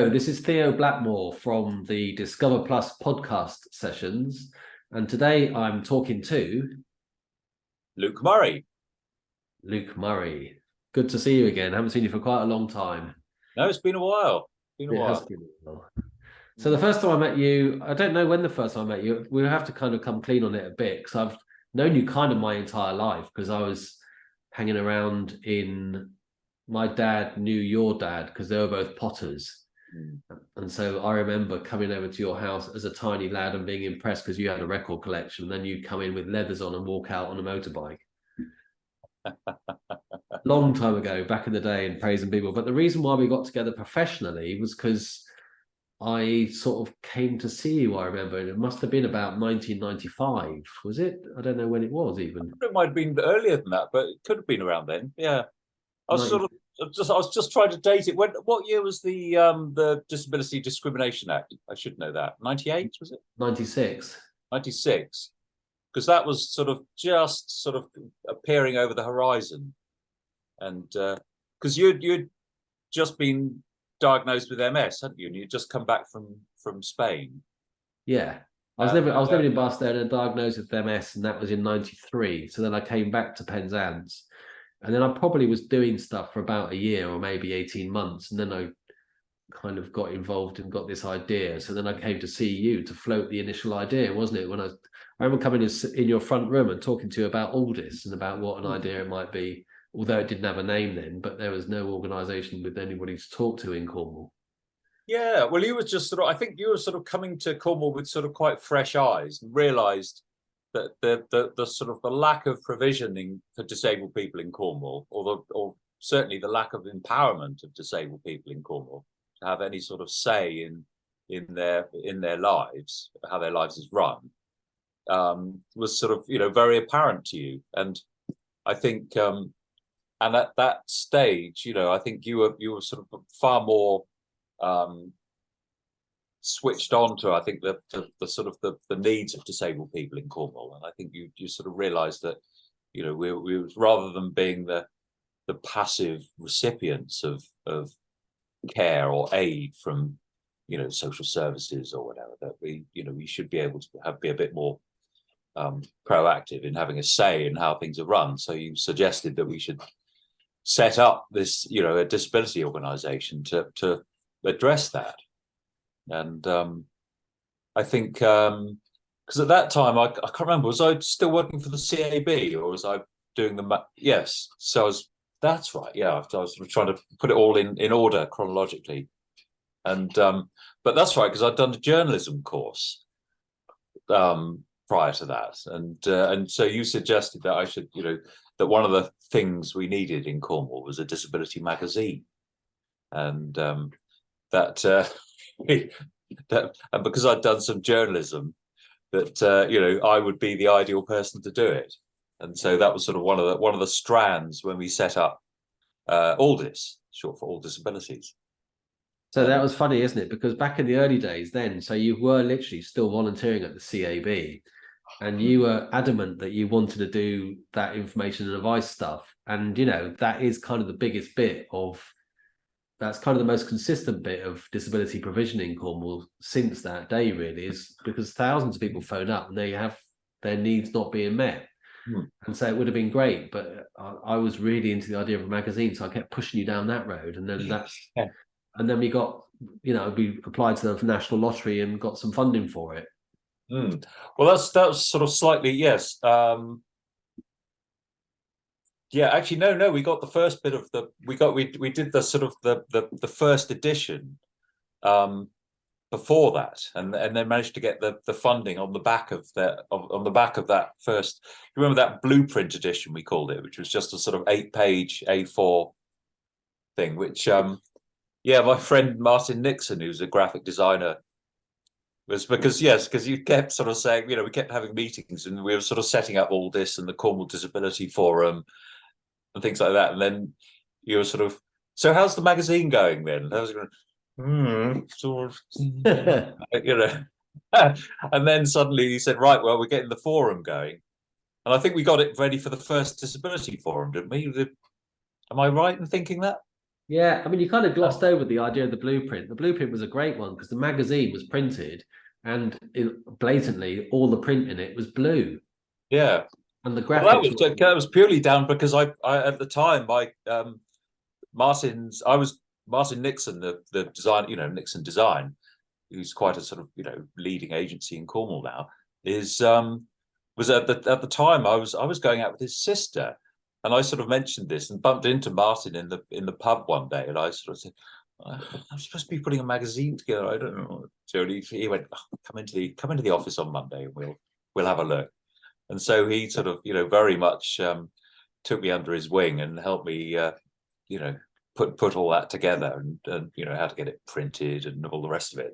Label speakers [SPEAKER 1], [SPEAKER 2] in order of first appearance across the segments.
[SPEAKER 1] Hello, this is Theo Blackmore from the Discover Plus podcast sessions. And today I'm talking to
[SPEAKER 2] Luke Murray.
[SPEAKER 1] Luke Murray. Good to see you again. Haven't seen you for quite a long time.
[SPEAKER 2] No, it's been a while.
[SPEAKER 1] It has been a while. So the first time I met you, I don't know when the first time I met you. We'll have to kind of come clean on it a bit because I've known you kind of my entire life because I was hanging around in. My dad knew your dad because they were both potters. And so I remember coming over to your house as a tiny lad and being impressed because you had a record collection. And then you'd come in with leathers on and walk out on a motorbike. Long time ago, back in the day, and praising people. But the reason why we got together professionally was because I sort of came to see you, I remember. And it must have been about 1995, was it? I don't know when it was even.
[SPEAKER 2] It might have been earlier than that, but it could have been around then. Yeah. I was just trying to date it. What year was the Disability Discrimination Act? I should know that. 98, was it?
[SPEAKER 1] 96.
[SPEAKER 2] 96. Because that was just appearing over the horizon. And because you'd just been diagnosed with MS, hadn't you? And you'd just come back from Spain.
[SPEAKER 1] Yeah. I was living in Barcelona and diagnosed with MS, and that was in 93. So then I came back to Penzance. And then I probably was doing stuff for about a year or maybe 18 months. And then I kind of got involved and got this idea. So then I came to see you to float the initial idea, wasn't it? When I remember coming in your front room and talking to you about all this and about what an idea it might be, although it didn't have a name then, but there was no organisation with anybody to talk to in Cornwall.
[SPEAKER 2] Yeah, well, you were just I think you were coming to Cornwall with quite fresh eyes and realised that the lack of provisioning for disabled people in Cornwall, or certainly the lack of empowerment of disabled people in Cornwall to have any sort of say in their lives, how their lives is run, was very apparent to you. And I think, and at that stage, I think you were far more switched on to, I think, the needs of disabled people in Cornwall. And I think you realised that, we rather than being the passive recipients of care or aid from, social services or whatever, that we should be able to be a bit more proactive in having a say in how things are run. So you suggested that we should set up this, a disability organisation to address that. And I think because at that time I can't remember, was I still working for the CAB or was I doing yes, so that's right, yeah, I was trying to put it all in order chronologically. And but that's right, because I'd done a journalism course prior to that, and so you suggested that I should, that one of the things we needed in Cornwall was a disability magazine, and that and because I'd done some journalism, that I would be the ideal person to do it. And so that was one of the strands when we set up ALDIS, short for All Disabilities.
[SPEAKER 1] So that was funny, isn't it? Because back in the early days then, so you were literally still volunteering at the CAB, and you were adamant that you wanted to do that information and advice stuff. And, that is kind of the biggest bit of, that's kind of the most consistent bit of disability provision in Cornwall since that day, really, is because thousands of people phone up and they have their needs not being met. And so it would have been great, but I was really into the idea of a magazine, so I kept pushing you down that road. And then and then we got, we applied to the National Lottery and got some funding for it.
[SPEAKER 2] Well, that was slightly, yes. Yeah, actually, no. We got the first bit of we did the first edition before that, and then managed to get the funding on the back of that first. You remember that blueprint edition, we called it, which was just a 8-page A4 thing. Which, my friend Martin Nixon, who's a graphic designer, was because you kept saying, we kept having meetings and we were setting up all this and the Cornwall Disability Forum and things like that. And then you were so how's the magazine going then? How's it going? And then suddenly he said, right, well, we're getting the forum going. And I think we got it ready for the first disability forum, didn't we? Am I right in thinking that?
[SPEAKER 1] Yeah, I mean, you kind of glossed over the idea of the blueprint. The blueprint was a great one because the magazine was printed, and blatantly all the print in it was blue,
[SPEAKER 2] Yeah.
[SPEAKER 1] and the
[SPEAKER 2] Well,
[SPEAKER 1] graphics were.
[SPEAKER 2] that was purely down because I at the time, I was Martin Nixon, the design, Nixon Design, who's quite a sort of leading agency in Cornwall now, is was at the time I was going out with his sister, and I sort of mentioned this and bumped into Martin in the pub one day, and I sort of said, I'm supposed to be putting a magazine together. I don't know. So he went, oh, come into the office on Monday, and we'll have a look. And so he sort of very much took me under his wing and helped me put all that together, and how to get it printed and all the rest of it,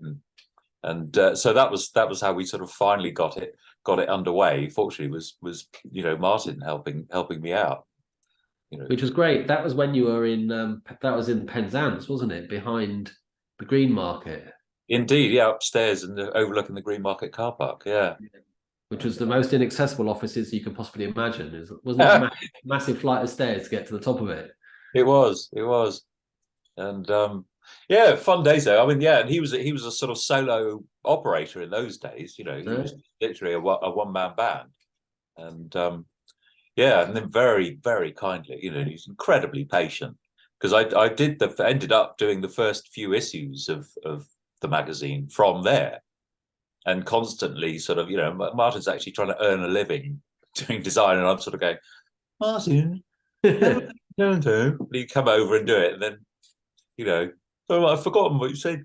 [SPEAKER 2] and so that was how we sort of finally got it underway. Fortunately, was Martin helping me out.
[SPEAKER 1] Which was great. That was when you were in. That was in Penzance, wasn't it? Behind the Green Market.
[SPEAKER 2] Indeed, yeah, upstairs and overlooking the Green Market car park. Yeah,
[SPEAKER 1] which was the most inaccessible offices you could possibly imagine. Wasn't it a massive flight of stairs to get to the top of it?
[SPEAKER 2] It was, and yeah, fun days though. I mean, yeah, and he was a sort of solo operator in those days. He was literally a one man band, and yeah, and then very very kindly, he's incredibly patient because I ended up doing the first few issues of the magazine from there, and constantly sort of Martin's actually trying to earn a living doing design, and I'm sort of going, Martin, don't you come over and do it, and then oh, I've forgotten what you said.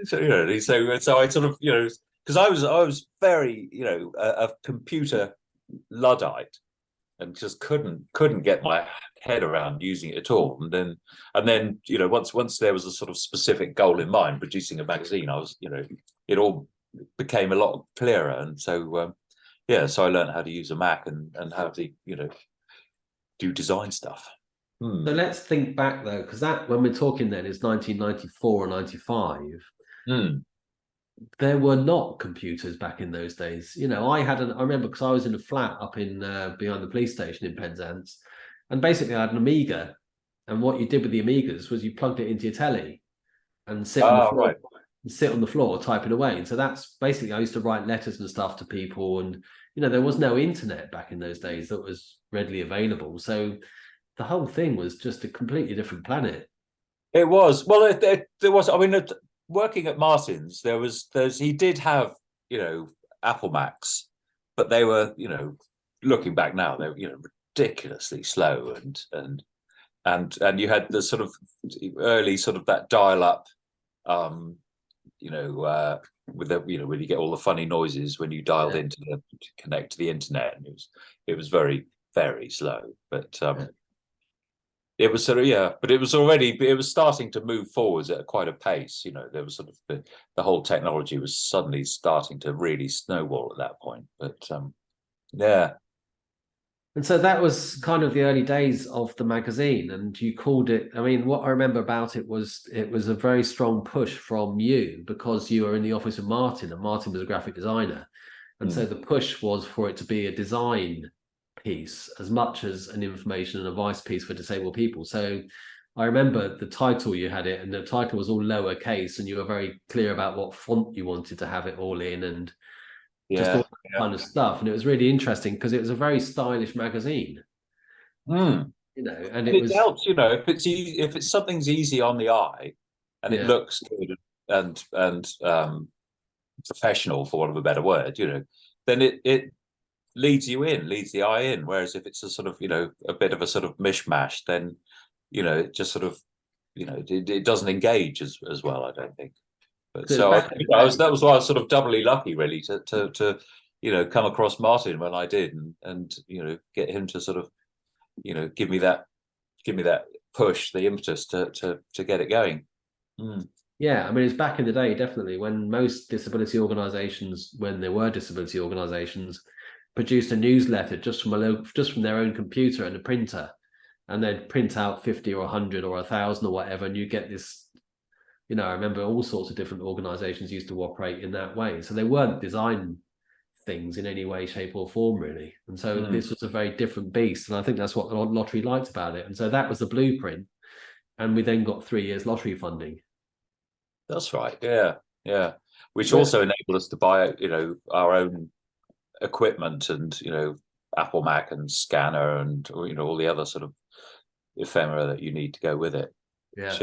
[SPEAKER 2] So I sort of because I was very a computer luddite and just couldn't get my head around using it at all, and then once there was a sort of specific goal in mind, producing a magazine, I was it all became a lot clearer, and so so I learned how to use a Mac and how to do design stuff.
[SPEAKER 1] So let's think back though, because that when we're talking then is 1994 or 95. There were not computers back in those days. I remember because I was in a flat up in behind the police station in Penzance, and basically I had an Amiga, and what you did with the Amigas was you plugged it into your telly and sit on the floor. Right. Sit on the floor typing away. And so that's basically I used to write letters and stuff to people, and there was no internet back in those days that was readily available, so the whole thing was just a completely different planet.
[SPEAKER 2] It was. Well, there was, I mean, working at Martin's, he did have Apple Macs, but they were looking back now, they were ridiculously slow, and you had the sort of early sort of that dial up with the when you get all the funny noises when you dialed to connect to the internet, and it was very very slow, but it was sort of but it was starting to move forwards at quite a pace. There was sort of the whole technology was suddenly starting to really snowball at that point, but yeah.
[SPEAKER 1] And so that was kind of the early days of the magazine, and you called it, I mean, what I remember about it was a very strong push from you because you were in the office of Martin, and Martin was a graphic designer. And so the push was for it to be a design piece as much as an information and advice piece for disabled people. So I remember the title you had it, and the title was all lowercase, and you were very clear about what font you wanted to have it all in, and just all that kind of stuff. And it was really interesting because it was a very stylish magazine.
[SPEAKER 2] And it helps, if it's something's easy on the eye and it looks good and professional, for want of a better word, then it leads the eye in. Whereas if it's a sort of a bit of a sort of mishmash, then it just sort of it doesn't engage as well, I don't think. But so that was why I was sort of doubly lucky, really, to come across Martin when I did, and get him to sort of give me that push, the impetus to get it going.
[SPEAKER 1] Yeah, I mean, it's back in the day, definitely, when most disability organisations, when there were disability organisations, produced a newsletter just from their own computer and a printer, and they'd print out 50 or 100 or 1,000 or whatever, and you get this. I remember all sorts of different organisations used to operate in that way. So they weren't design things in any way, shape, or form, really. And so this was a very different beast. And I think that's what the lottery liked about it. And so that was the blueprint. and we then got 3 years lottery funding.
[SPEAKER 2] That's right. Yeah, yeah. Which
[SPEAKER 1] But
[SPEAKER 2] also enabled us to buy, our own equipment and, Apple Mac and scanner and, all the other sort of ephemera that you need to go with it.
[SPEAKER 1] yeah,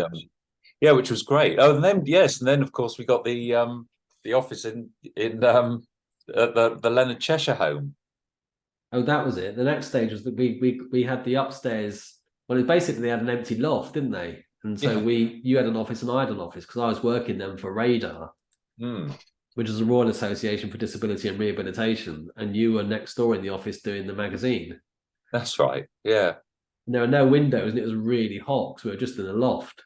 [SPEAKER 2] Yeah, which was great. Oh, and then yes, and then of course we got the office in at the Leonard Cheshire home.
[SPEAKER 1] oh, that was it. The next stage was that we had the upstairs. Well, basically they had an empty loft, didn't they? And so
[SPEAKER 2] Yeah.
[SPEAKER 1] you had an office and I had an office because I was working then for Radar,
[SPEAKER 2] Mm,
[SPEAKER 1] which is a Royal Association for Disability and Rehabilitation, and you were next door in the office doing the magazine.
[SPEAKER 2] that's right. Yeah.
[SPEAKER 1] And there were no windows, and it was really hot because we were just in a loft.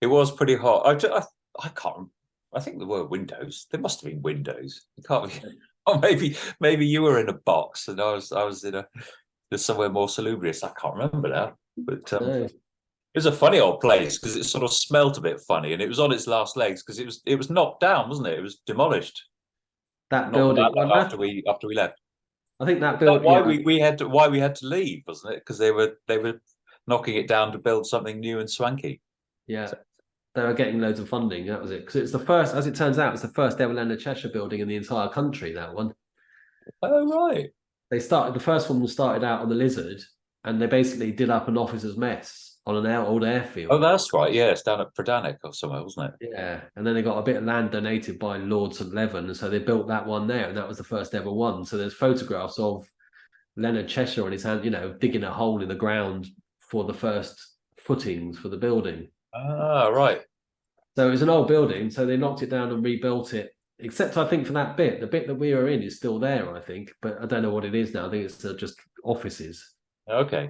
[SPEAKER 2] It was pretty hot. I can't. I think there were windows. There must have been windows. It can't be. Or maybe you were in a box and I was in somewhere more salubrious. I can't remember now. But
[SPEAKER 1] No,
[SPEAKER 2] it was a funny old place because it sort of smelt a bit funny, and it was on its last legs because it was knocked down, wasn't it? It was demolished.
[SPEAKER 1] that
[SPEAKER 2] Knocked
[SPEAKER 1] building.
[SPEAKER 2] down
[SPEAKER 1] Well,
[SPEAKER 2] after we left.
[SPEAKER 1] I think that
[SPEAKER 2] That's
[SPEAKER 1] build.
[SPEAKER 2] why
[SPEAKER 1] Yeah,
[SPEAKER 2] we had to leave, wasn't it? Because they were knocking it down to build something new and swanky.
[SPEAKER 1] yeah. They were getting loads of funding. That was it. Because it's the first, as it turns out, it's the first ever Leonard Cheshire building in the entire country. That one.
[SPEAKER 2] Oh right.
[SPEAKER 1] The first one was started out on the Lizard, and they basically did up an officer's mess on an old
[SPEAKER 2] Oh,
[SPEAKER 1] airfield.
[SPEAKER 2] that's right. Yeah, it's down at Predannock or somewhere, wasn't it?
[SPEAKER 1] Yeah, and then they got a bit of land donated by Lord St Leven, and so they built that one there, and that was the first ever one. So there's photographs of Leonard Cheshire on his hand, digging a hole in the ground for the first footings for the building.
[SPEAKER 2] Ah, right.
[SPEAKER 1] So it was an old building, so they knocked it down and rebuilt it. Except I think for that bit, the bit that we were in is still there, I think, but I don't know what it is now. I think it's just offices.
[SPEAKER 2] Okay.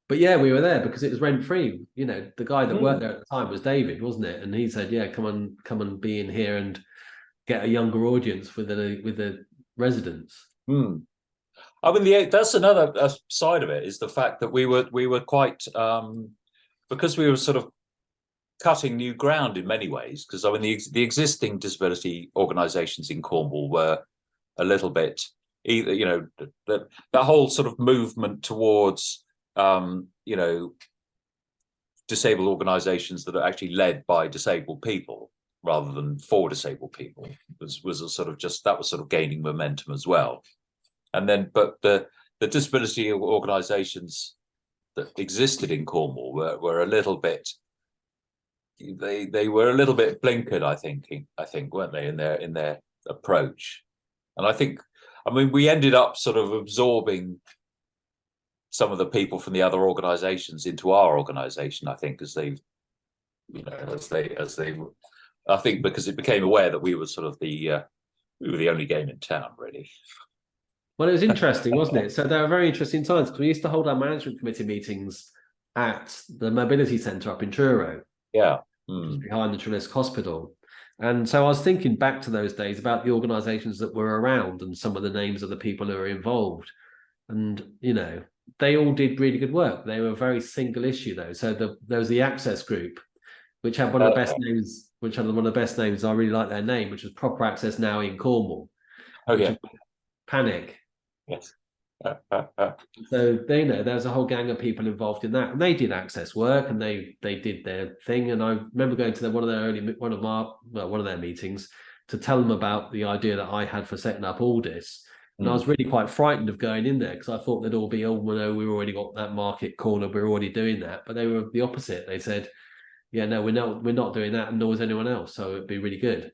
[SPEAKER 1] But yeah, we were there because it was rent free. The guy that worked
[SPEAKER 2] Hmm.
[SPEAKER 1] there at the time was David, wasn't it? And he said, "Yeah, come and be in here and get a younger audience with the residents."
[SPEAKER 2] Hmm. I mean, that's another side of it is the fact that we were quite because we were sort of cutting new ground in many ways. Because I mean, the existing disability organisations in Cornwall were a little bit either that whole sort of movement towards disabled organisations that are actually led by disabled people rather than for disabled people was a sort of that was sort of gaining momentum as well. And then, but the disability organisations that existed in Cornwall were a little bit. They were a little bit blinkered, I think, weren't they, in their approach? And I mean, we ended up sort of absorbing some of the people from the other organisations into our organisation. I think as they, I think because it became aware that we were sort of we were the only game in town, really.
[SPEAKER 1] Well, it was interesting, wasn't it? So they were very interesting times because we used to hold our management committee meetings at the mobility centre up in Truro,
[SPEAKER 2] Yeah.
[SPEAKER 1] which was behind the Trelisk Hospital. And so I was thinking back to those days about the organisations that were around and some of the names of the people who were involved. And, they all did really good work. They were very single issue, though. So there was the Access Group, which had one of the best names, which had one of the best names. I really like their name, which was Proper Access Now in Cornwall.
[SPEAKER 2] Oh yeah.
[SPEAKER 1] Panic.
[SPEAKER 2] Yes.
[SPEAKER 1] So there was a whole gang of people involved in that, and they did access work, and they did their thing. And I remember going to one of their meetings to tell them about the idea that I had for setting up Aldis. And I was really quite frightened of going in there because I thought they'd all be, oh, well, no, we've already got that market corner, we're already doing that. But they were the opposite. They said, yeah, no, we're not doing that, and nor is anyone else. So it'd be really good.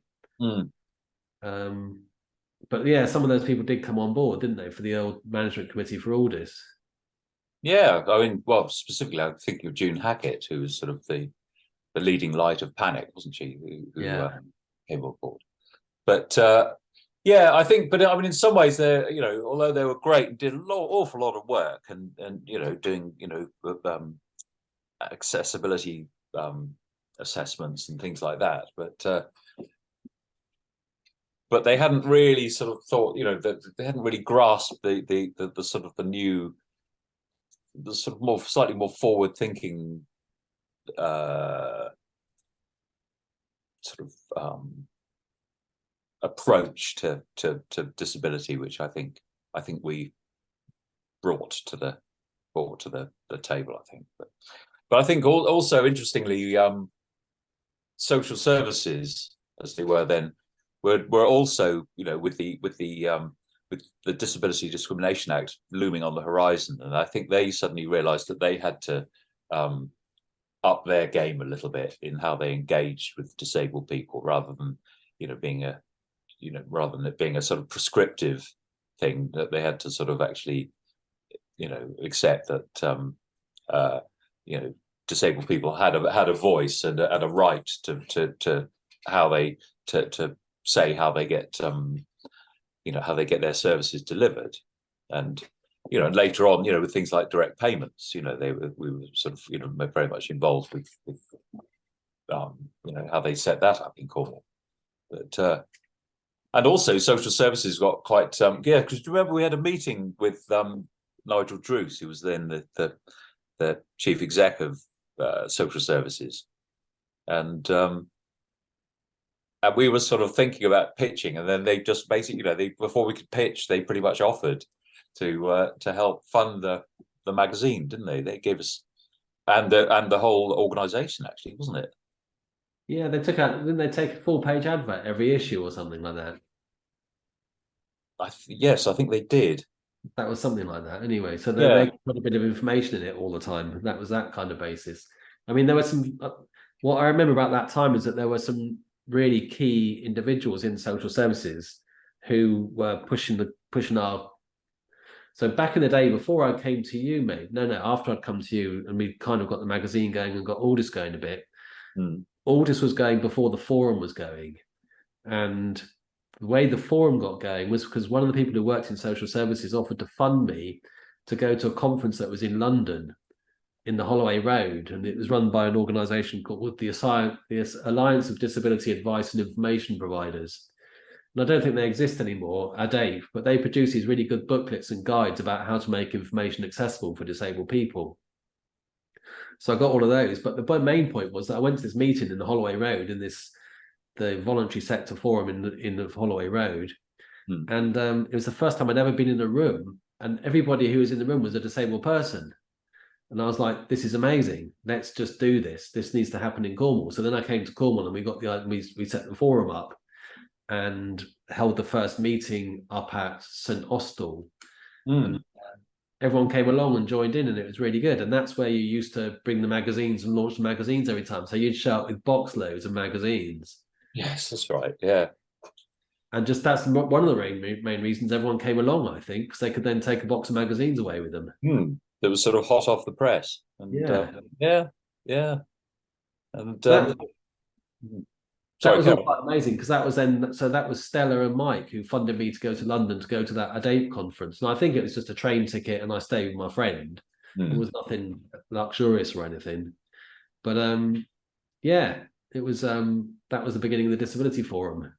[SPEAKER 1] But yeah, some of those people did come on board, didn't they, for the old management committee for Aldis?
[SPEAKER 2] Yeah, I mean, well, specifically, I think of June Hackett, who was sort of the leading light of Panic, wasn't she? Who came on board. But yeah, I think, but I mean, in some ways, they, although they were great and did an awful lot of work, and doing accessibility assessments and things like that, but they hadn't really sort of thought, that they hadn't really grasped the sort of the sort of slightly more forward thinking sort of approach to disability, which I think we brought to the table. I think, But I think also interestingly, social services, as they were then, were also, with the Disability Discrimination Act looming on the horizon, and I think they suddenly realised that they had to up their game a little bit in how they engaged with disabled people, rather than being a sort of prescriptive thing, that they had to sort of actually accept that disabled people had a voice and a right to how they to say how they get how they get their services delivered. And and later on, with things like direct payments, we were sort of very much involved with how they set that up in Cornwall. But and also social services got quite because remember we had a meeting with Nigel Druce, who was then the chief exec of social services, and we were sort of thinking about pitching, and then they just basically, before we could pitch, they pretty much offered to help fund the magazine, didn't they? They gave us and the whole organisation, actually, wasn't it?
[SPEAKER 1] Yeah, didn't they take a full page advert every issue or something like that?
[SPEAKER 2] Yes, I think they did.
[SPEAKER 1] That was something like that. Anyway, so they put a bit of information in it all the time. That was that kind of basis. I mean, there were some. What I remember about that time is that there were some really key individuals in social services who were pushing our. So back in the day, before I came to you, mate. No, after I'd come to you, and we kind of got the magazine going and got Aldous going a bit. Aldous was going before the forum was going, and the way the forum got going was because one of the people who worked in social services offered to fund me to go to a conference that was in London, in the Holloway Road, and it was run by an organisation called the Alliance of Disability Advice and Information Providers. And I don't think they exist anymore, Dave, but they produce these really good booklets and guides about how to make information accessible for disabled people. So I got all of those, but the main point was that I went to this meeting in the Holloway Road, in the voluntary sector forum in the Holloway Road, and it was the first time I'd ever been in a room, and everybody who was in the room was a disabled person, and I was like, "This is amazing! Let's just do this. This needs to happen in Cornwall." So then I came to Cornwall, and we set the forum up, and held the first meeting up at St Austell. And everyone came along and joined in, and it was really good. And that's where you used to bring the magazines and launch the magazines every time. So you'd show up with box loads of magazines.
[SPEAKER 2] Yes, that's right. Yeah.
[SPEAKER 1] And just that's one of the main reasons everyone came along, I think, because they could then take a box of magazines away with them.
[SPEAKER 2] That was sort of hot off the press. And yeah. And
[SPEAKER 1] that was all quite amazing, because that was then, so that was Stella and Mike who funded me to go to London to go to that ADAPE conference. And I think it was just a train ticket and I stayed with my friend. It was nothing luxurious or anything. But it was that was the beginning of the Disability Forum.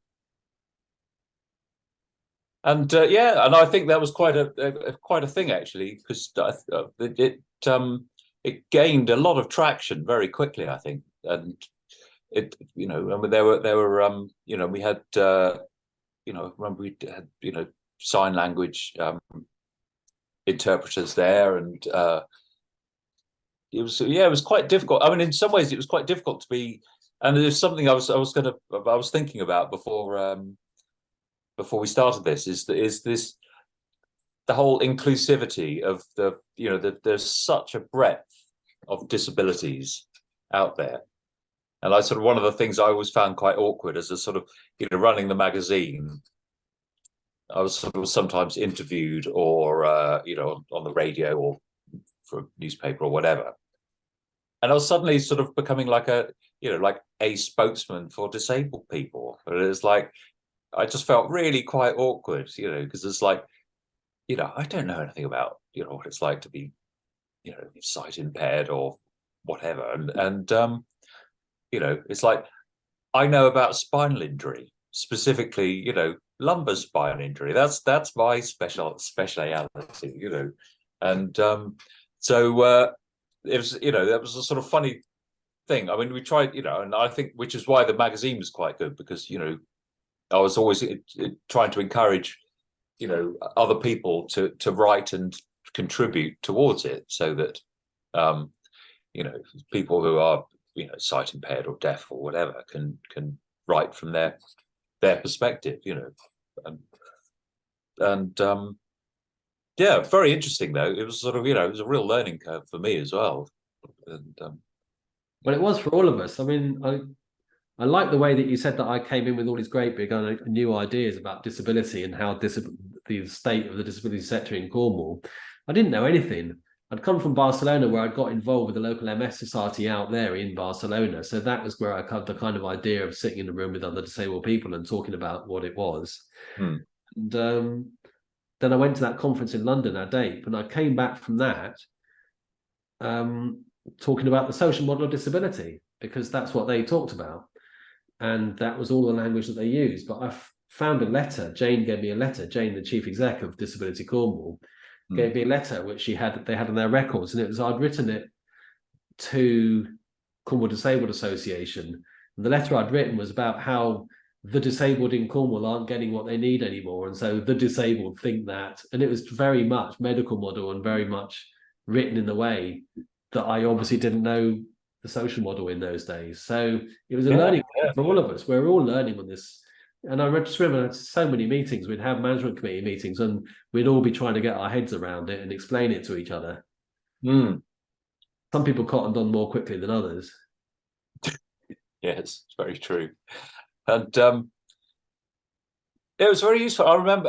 [SPEAKER 2] And and I think that was quite a thing, actually, because it gained a lot of traction very quickly, I think. And it, I mean, there were we had remember we had sign language interpreters there, and it was quite difficult. I mean, in some ways it was quite difficult to be, and there's something I was thinking about before we started this, is this the whole inclusivity of there's such a breadth of disabilities out there. And I sort of, one of the things I always found quite awkward as a sort of, running the magazine, I was sort of sometimes interviewed or, on the radio or for a newspaper or whatever. And I was suddenly sort of becoming like a spokesman for disabled people. And it was like, I just felt really quite awkward, because it's like, I don't know anything about, what it's like to be, sight impaired or whatever. And it's like, I know about spinal injury, specifically, lumbar spine injury. That's my speciality, And so it was, that was a sort of funny thing. I mean, we tried, and I think, which is why the magazine was quite good, because, I was always trying to encourage, other people to write and contribute towards it, so that, you know, people who are, you know, sight impaired or deaf or whatever can write from their perspective, you know, and yeah, very interesting though. It was sort of, you know, it was a real learning curve for me as well. And
[SPEAKER 1] Well, it was for all of us. I mean, I like the way that you said that I came in with all these great big new ideas about disability and how the state of the disability sector in Cornwall. I didn't know anything. I'd come from Barcelona, where I'd got involved with the local MS society out there in Barcelona. So that was where I got the kind of idea of sitting in a room with other disabled people and talking about what it was. And then I went to that conference in London, our DAPE, and I came back from that talking about the social model of disability, because that's what they talked about. And that was all the language that they used. But I found a letter. Jane gave me a letter. Jane, the chief exec of Disability Cornwall, gave me a letter which they had on their records, and I'd written it to Cornwall Disabled Association. And the letter I'd written was about how the disabled in Cornwall aren't getting what they need anymore, and so the disabled think that. And it was very much medical model and very much written in the way that I obviously didn't know the social model in those days. So it was a learning for all of us. We're all learning on this. And I just remember so many meetings. We'd have management committee meetings and we'd all be trying to get our heads around it and explain it to each other. Some people cottoned on more quickly than others.
[SPEAKER 2] Yes, it's very true. And it was very useful. I remember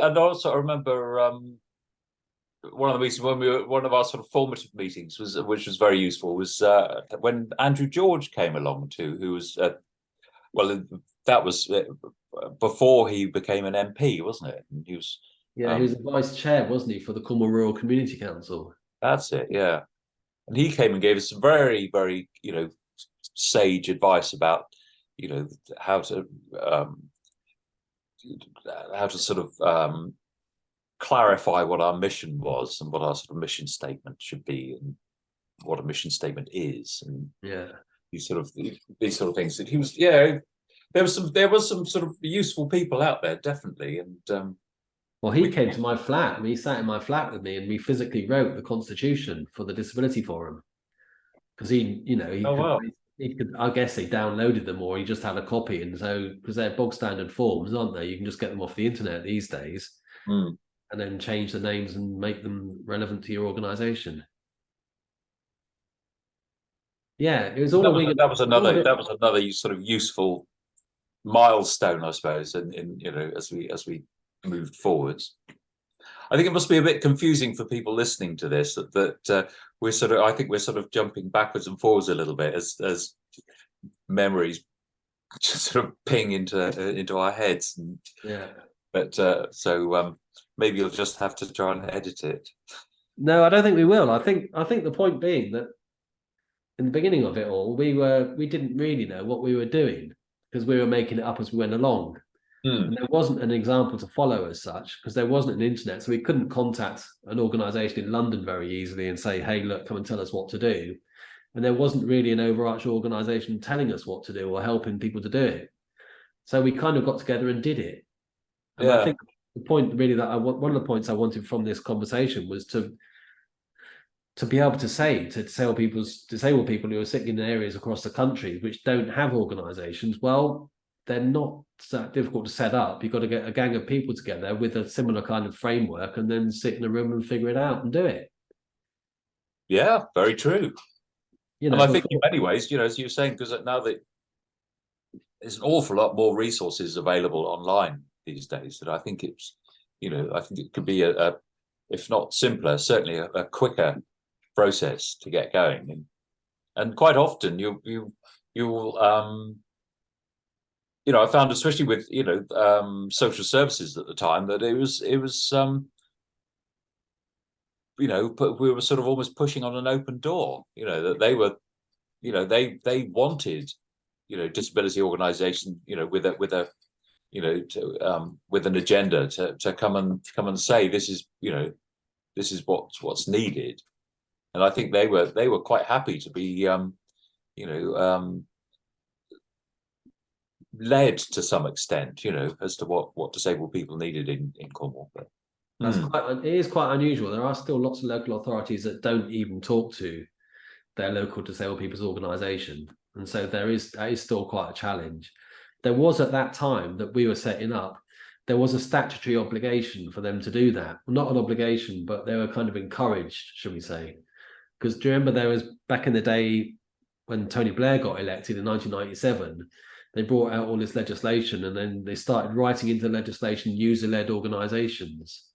[SPEAKER 2] one of the meetings one of our sort of formative meetings which was very useful, was when Andrew George came along too, who was that was before he became an MP, wasn't it? And he was
[SPEAKER 1] he was the vice chair, wasn't he, for the Cornwall Rural Community Council?
[SPEAKER 2] That's it, yeah. And he came and gave us some very, very, you know, sage advice about, you know, how to sort of clarify what our mission was and what our sort of mission statement should be and what a mission statement is, and these sort of things. That he was, there was some sort of useful people out there, definitely. And
[SPEAKER 1] well, he came to my flat. I mean, he sat in my flat with me, and we physically wrote the constitution for the Disability Forum, because he could. I guess he downloaded them, or he just had a copy, and so because they're bog standard forms, aren't they? You can just get them off the internet these days. And then change the names and make them relevant to your organization. Yeah, it was all
[SPEAKER 2] that was another sort of useful milestone, I suppose, in you know, as we moved forwards. I think it must be a bit confusing for people listening to this that we're sort of jumping backwards and forwards a little bit as memories just sort of ping into our heads. But so maybe you'll just have to try and edit it.
[SPEAKER 1] No, I don't think we will. I think the point being that in the beginning of it all, we didn't really know what we were doing, because we were making it up as we went along. And there wasn't an example to follow as such, because there wasn't an internet. So we couldn't contact an organization in London very easily and say, hey, look, come and tell us what to do. And there wasn't really an overarching organization telling us what to do or helping people to do it. So we kind of got together and did it. And I think the point really that one of the points I wanted from this conversation was to be able to say to disabled people who are sitting in areas across the country which don't have organizations, well, they're not that difficult to set up. You've got to get a gang of people together with a similar kind of framework and then sit in a room and figure it out and do it.
[SPEAKER 2] Yeah, very true. You know, and I think in many ways, you know, as you were saying, because now that there's an awful lot more resources available online these days, that I think it's, you know, I think it could be a if not simpler, certainly a quicker process to get going. And quite often you'll you know, I found, especially with, you know, social services at the time, that it was you know, we were sort of almost pushing on an open door, you know, that they were, you know, they wanted, you know, disability organization, you know, with a you know, with an agenda to come and say, this is, you know, this is what's needed. And I think they were quite happy to be you know, led to some extent, you know, as to what disabled people needed in Cornwall. But
[SPEAKER 1] it is quite unusual. There are still lots of local authorities that don't even talk to their local disabled people's organisation, and so that is still quite a challenge. There was at that time that we were setting up, there was a statutory obligation for them to do that. Not an obligation, but they were kind of encouraged, should we say? Because do you remember there was back in the day when Tony Blair got elected in 1997, they brought out all this legislation, and then they started writing into legislation user-led organisations.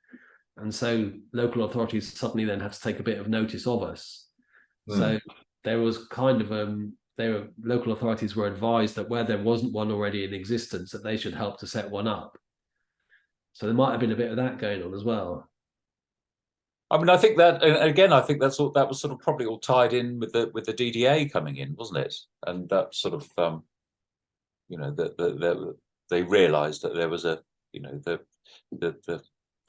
[SPEAKER 1] And so local authorities suddenly then had to take a bit of notice of us. So there was kind of local authorities were advised that where there wasn't one already in existence, that they should help to set one up. So there might have been a bit of that going on as well.
[SPEAKER 2] I mean, I think that, and again, I think that was sort of probably all tied in with the DDA coming in, wasn't it? And that sort of, they realised that there was a, the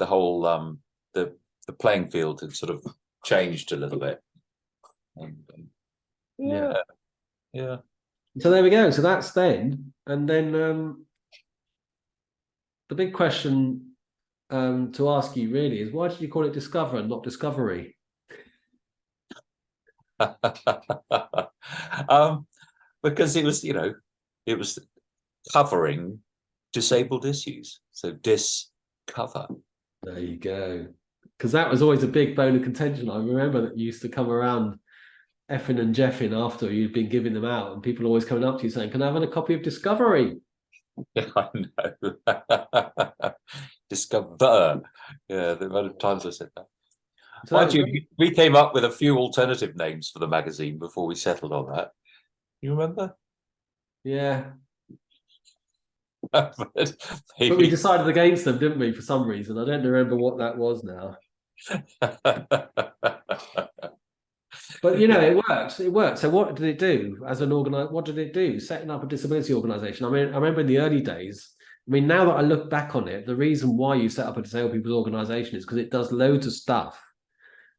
[SPEAKER 2] whole the playing field had sort of changed a little bit. Yeah.
[SPEAKER 1] So there we go. So that's then, and then the big question to ask you really is, why did you call it Discover and not Discovery?
[SPEAKER 2] Because it was, it was covering disabled issues. So discover.
[SPEAKER 1] There you go. Because that was always a big bone of contention. I remember that you used to come around effing and jeffing after you'd been giving them out, and people always coming up to you saying, "Can I have a copy of Discovery?"
[SPEAKER 2] Yeah, I know. Discover. Yeah, the amount of times I said that. So we came up with a few alternative names for the magazine before we settled on that. You remember?
[SPEAKER 1] Yeah.
[SPEAKER 2] but
[SPEAKER 1] we decided against them, didn't we, for some reason? I don't remember what that was now. But it worked. It worked. So what did it do as an what did it do? Setting up a disability organisation. I mean, I remember in the early days. I mean, now that I look back on it, the reason why you set up a disabled people's organisation is because it does loads of stuff.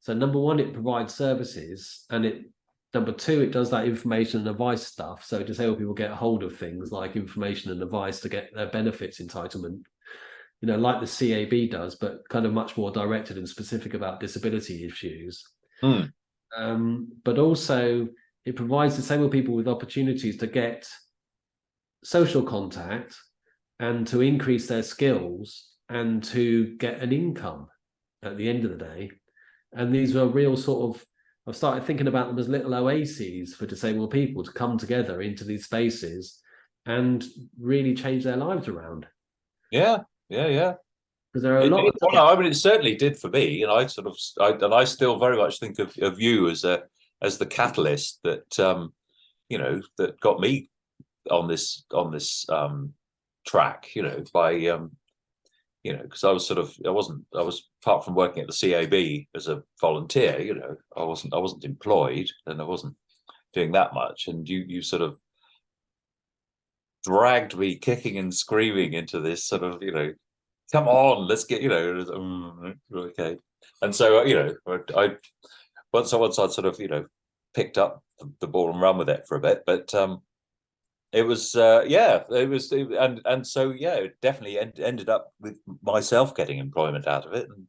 [SPEAKER 1] So number one, it provides services, and number two, it does that information and advice stuff. So disabled people get a hold of things like information and advice to get their benefits entitlement. Like the CAB does, but kind of much more directed and specific about disability issues. But also it provides disabled people with opportunities to get social contact and to increase their skills and to get an income at the end of the day. And these were real sort of, I've started thinking about them as little oases for disabled people to come together into these spaces and really change their lives around.
[SPEAKER 2] Yeah.
[SPEAKER 1] Because there are a lot of
[SPEAKER 2] I mean, it certainly did for me, and I still very much think of you as the catalyst that that got me on this track, by because I was apart from working at the CAB as a volunteer, I wasn't employed, and I wasn't doing that much, and you sort of dragged me kicking and screaming into this sort of, come on, let's get, okay. And so, I once I'd sort of, picked up the ball and run with it for a bit, but it was, and so, it definitely ended up with myself getting employment out of it, and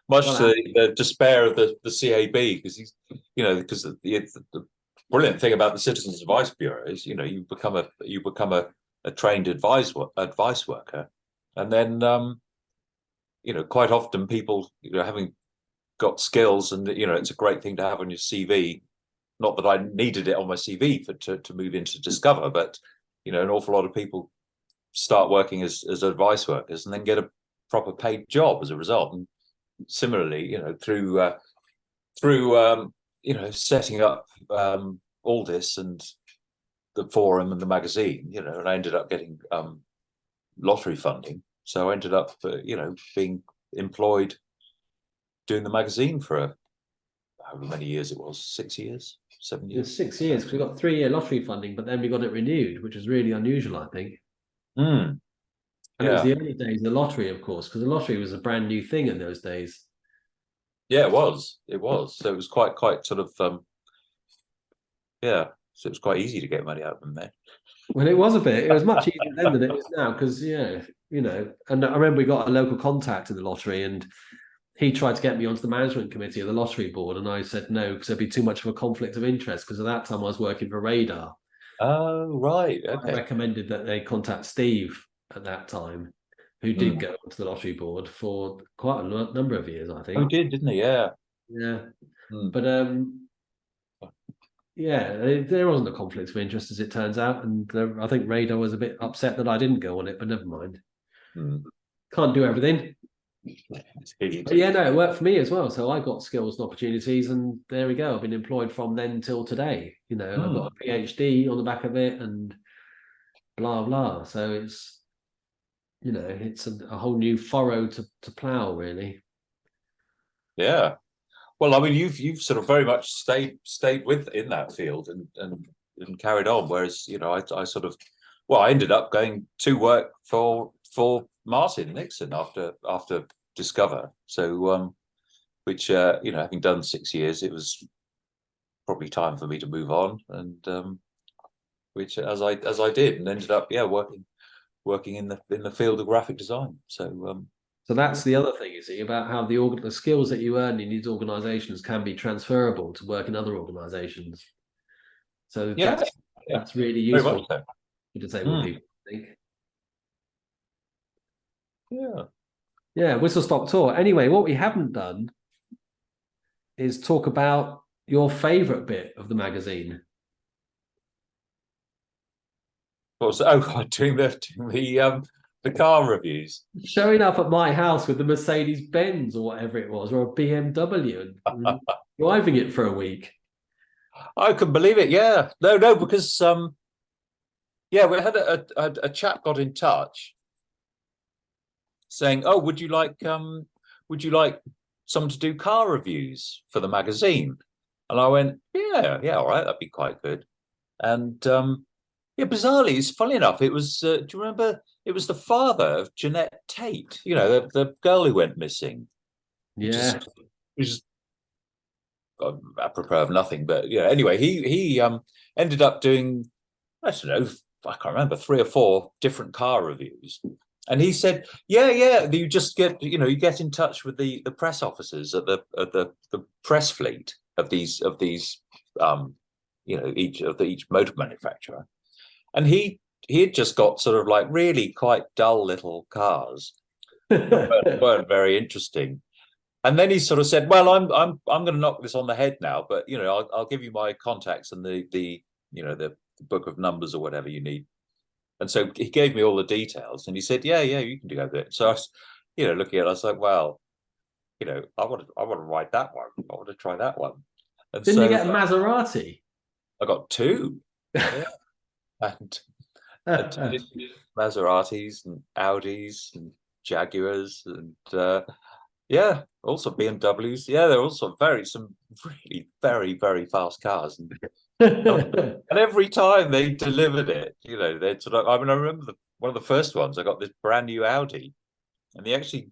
[SPEAKER 2] much to the despair of the CAB, because because the brilliant thing about the Citizens Advice Bureau is, you become a trained advice worker. And then, quite often people, having got skills, and it's a great thing to have on your CV. Not that I needed it on my CV to move into Discover, but an awful lot of people start working as advice workers and then get a proper paid job as a result. And similarly, through setting up all this and the forum and the magazine, and I ended up getting lottery funding, so I ended up being employed doing the magazine for however many years it was, 6 years, 7 years.
[SPEAKER 1] It was 6 years, because we got 3-year lottery funding, but then we got it renewed, which is really unusual, I think. And it was the early days of the lottery, of course, because the lottery was a brand new thing in those days.
[SPEAKER 2] Yeah, it was. So it was quite sort of so it was quite easy to get money out of them then.
[SPEAKER 1] Well, it was a bit. It was much easier then than it is now, because and I remember we got a local contact in the lottery, and he tried to get me onto the management committee of the lottery board, and I said no because there'd be too much of a conflict of interest. Because at that time I was working for Radar.
[SPEAKER 2] Oh, right.
[SPEAKER 1] I
[SPEAKER 2] Okay.
[SPEAKER 1] recommended that they contact Steve at that time, who did go onto the lottery board for quite a number of years, I
[SPEAKER 2] Oh,
[SPEAKER 1] think.
[SPEAKER 2] didn't he? Yeah.
[SPEAKER 1] Yeah,
[SPEAKER 2] Mm.
[SPEAKER 1] but yeah, there wasn't a conflict of interest as it turns out, and I think Radar was a bit upset that I didn't go on it, but never mind. Can't do everything. But yeah, no, it worked for me as well. So I got skills and opportunities, and there we go. I've been employed from then till today. You know, I got a PhD on the back of it, and blah blah. So it's, you know, it's a whole new furrow to plow, really.
[SPEAKER 2] Yeah. Well, I mean, you've sort of very much stayed in that field and carried on. Whereas, you know, I sort of, well, I ended up going to work for Martin Nixon after Discover. So, which you know, having done 6 years, it was probably time for me to move on, and which as I did, and ended up working in the field of graphic design.
[SPEAKER 1] So that's the other thing, you see, about how the skills that you earn in these organisations can be transferable to work in other organisations. So
[SPEAKER 2] yeah,
[SPEAKER 1] that's really
[SPEAKER 2] very
[SPEAKER 1] useful
[SPEAKER 2] much so.
[SPEAKER 1] for disabled people, I think.
[SPEAKER 2] Yeah.
[SPEAKER 1] Yeah, whistle stop tour. Anyway, what we haven't done is talk about your favourite bit of the magazine.
[SPEAKER 2] What was doing the car reviews.
[SPEAKER 1] Showing up at my house with the Mercedes Benz or whatever it was, or a BMW, and driving it for a week.
[SPEAKER 2] I couldn't believe it. Yeah, no, because yeah, we had a chap got in touch saying, "Oh, would you like someone to do car reviews for the magazine?" And I went, "Yeah, all right, that'd be quite good." And yeah, bizarrely, it's funny enough. It was. Do you remember? It was the father of Jeanette Tate. You know, the girl who went missing.
[SPEAKER 1] Yeah.
[SPEAKER 2] Which is apropos of nothing, but yeah. Anyway, he ended up doing, I don't know, I can't remember, 3 or 4 different car reviews. And he said, yeah, you just get, you know, you get in touch with the press officers at the press fleet of these you know, each motor manufacturer. And he had just got sort of like really quite dull little cars that weren't very interesting. And then he sort of said, "Well, I'm going to knock this on the head now, but you know, I'll give you my contacts and the you know the book of numbers or whatever you need." And so he gave me all the details, and he said, "Yeah, you can do it." So I was, you know, looking at it, I was like, "Well, you know, I want to write that one. I want to try that one." And
[SPEAKER 1] Didn't
[SPEAKER 2] so
[SPEAKER 1] you get a Maserati?
[SPEAKER 2] I got 2, yeah, and Maseratis and Audis and Jaguars and yeah, also BMWs. Yeah, they're also some really very, very fast cars. And every time they delivered it, you know, they sort of, I mean, I remember one of the first ones, I got this brand new Audi, and they actually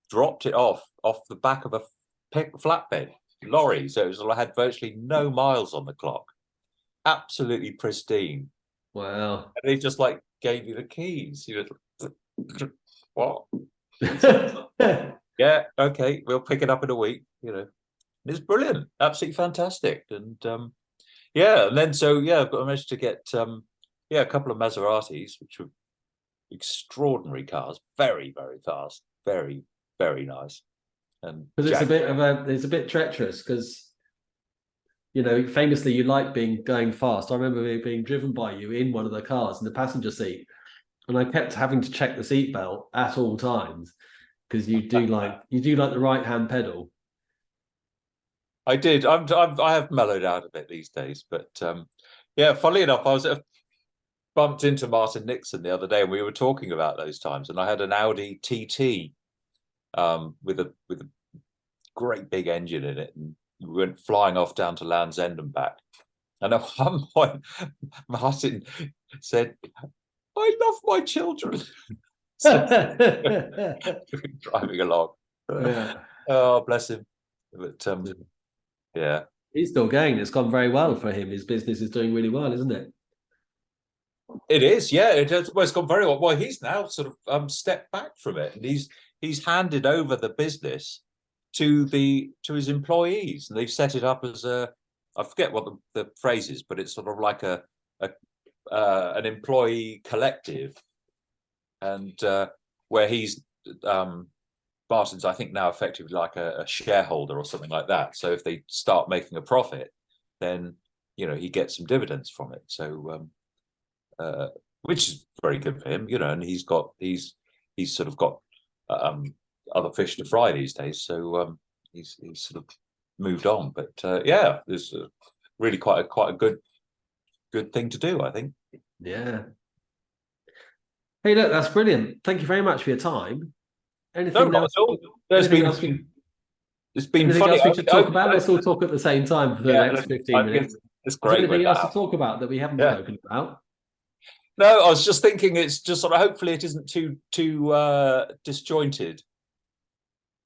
[SPEAKER 2] dropped it off the back of a flatbed lorry. So it had virtually no miles on the clock. Absolutely pristine.
[SPEAKER 1] Wow.
[SPEAKER 2] And they just like gave you the keys. You know, what? Yeah, okay, we'll pick it up in a week. You know, it's brilliant, absolutely fantastic, and yeah, and then so yeah, I managed to get yeah, a couple of Maseratis, which were extraordinary cars, very, very fast, very, very nice, and
[SPEAKER 1] Because it's a bit treacherous because, you know, famously you like going fast. I remember being driven by you in one of the cars in the passenger seat, and I kept having to check the seatbelt at all times because you do like the right hand pedal.
[SPEAKER 2] I did. I have mellowed out a bit these days, but yeah, funnily enough, bumped into Martin Nixon the other day, and we were talking about those times, and I had an Audi TT with a great big engine in it, and we went flying off down to Land's End and back. And at one point, Martin said, "I love my children." Driving along.
[SPEAKER 1] Yeah.
[SPEAKER 2] Oh, bless him. But yeah.
[SPEAKER 1] He's still going. It's gone very well for him. His business is doing really well, isn't it?
[SPEAKER 2] It is, yeah. It's gone very well. Well, he's now sort of stepped back from it, and he's handed over the business to his employees, and they've set it up as I forget what the phrase is, but it's sort of like an employee collective, and where he's Martin's, I think, now effectively like a shareholder or something like that. So if they start making a profit, then he gets some dividends from it. So which is very good for him, and he's sort of got other fish to fry these days. So he's sort of moved on. But yeah, there's really quite a good thing to do, I think.
[SPEAKER 1] Yeah. Hey, look, that's brilliant. Thank you very much for your time. Anything else?
[SPEAKER 2] It's been
[SPEAKER 1] anything
[SPEAKER 2] funny.
[SPEAKER 1] else we should talk about? Let's all talk at the same time for the next 15 minutes.
[SPEAKER 2] It's great.
[SPEAKER 1] Anything else to talk about that we haven't spoken about?
[SPEAKER 2] No, I was just thinking it's just sort of, hopefully it isn't too disjointed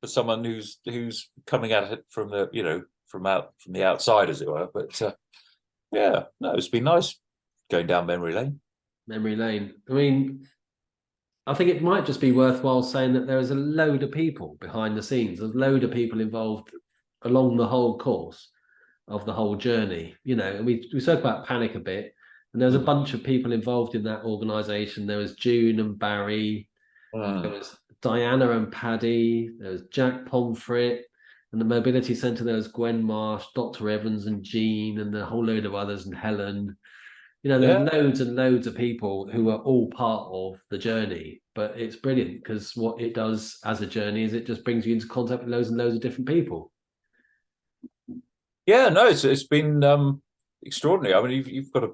[SPEAKER 2] for someone who's coming at it from the from the outside, as it were. But yeah, no, it's been nice going down memory lane.
[SPEAKER 1] Memory lane. I mean, I think it might just be worthwhile saying that there is a load of people behind the scenes. There's a load of people involved along the whole course of the whole journey. And we spoke about Panic a bit, and there's a bunch of people involved in that organisation. There was June and Barry, there was Diana and Paddy, there was Jack Pomfret, and the Mobility Centre, there was Gwen Marsh, Dr. Evans and Jean, and a whole load of others, and Helen. There's loads and loads of people who are all part of the journey, but it's brilliant because what it does as a journey is it just brings you into contact with loads and loads of different people.
[SPEAKER 2] Yeah, no, it's been extraordinary. I mean, you've got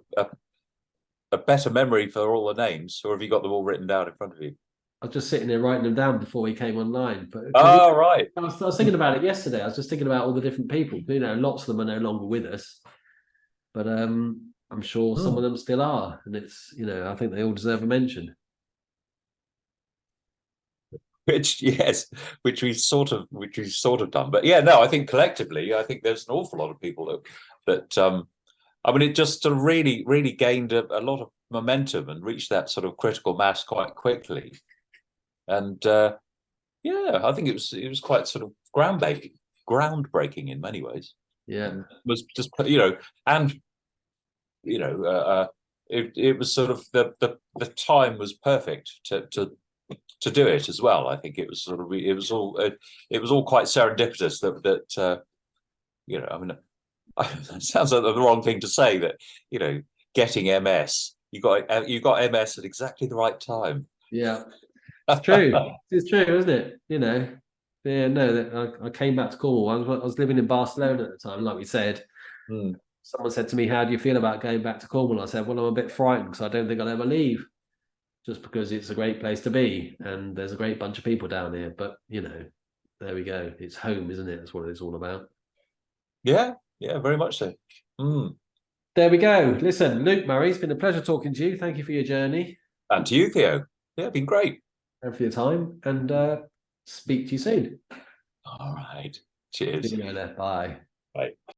[SPEAKER 2] a better memory for all the names, or have you got them all written down in front of you?
[SPEAKER 1] I was just sitting there writing them down before we came online. But
[SPEAKER 2] right.
[SPEAKER 1] I was thinking about it yesterday. I was just thinking about all the different people. Lots of them are no longer with us, but I'm sure some of them still are, and it's I think they all deserve a mention.
[SPEAKER 2] Which we've sort of done, but yeah, no, I think collectively, I think there's an awful lot of people that I mean, it just sort of really gained a lot of momentum and reached that sort of critical mass quite quickly, and yeah, I think it was quite sort of groundbreaking in many ways.
[SPEAKER 1] Yeah,
[SPEAKER 2] and it was just and it was sort of the time was perfect to do it as well. I think it was all quite serendipitous that I mean, it sounds like the wrong thing to say, that getting MS, you got MS at exactly the right time.
[SPEAKER 1] Yeah, it's true. It's true, isn't it? Yeah, no, I came back to Cornwall. I was living in Barcelona at the time, like we said. Someone said to me, "How do you feel about going back to Cornwall?" I said, "Well, I'm a bit frightened because I don't think I'll ever leave, just because it's a great place to be and there's a great bunch of people down here." But there we go. It's home, isn't it? That's what it's all about.
[SPEAKER 2] Yeah, very much so.
[SPEAKER 1] There we go. Listen, Luke Murray, it's been a pleasure talking to you. Thank you for your journey.
[SPEAKER 2] And to you, Theo. Yeah, it's been great.
[SPEAKER 1] And for your time. And speak to you soon.
[SPEAKER 2] All right. Cheers.
[SPEAKER 1] See you later. Bye.
[SPEAKER 2] Bye.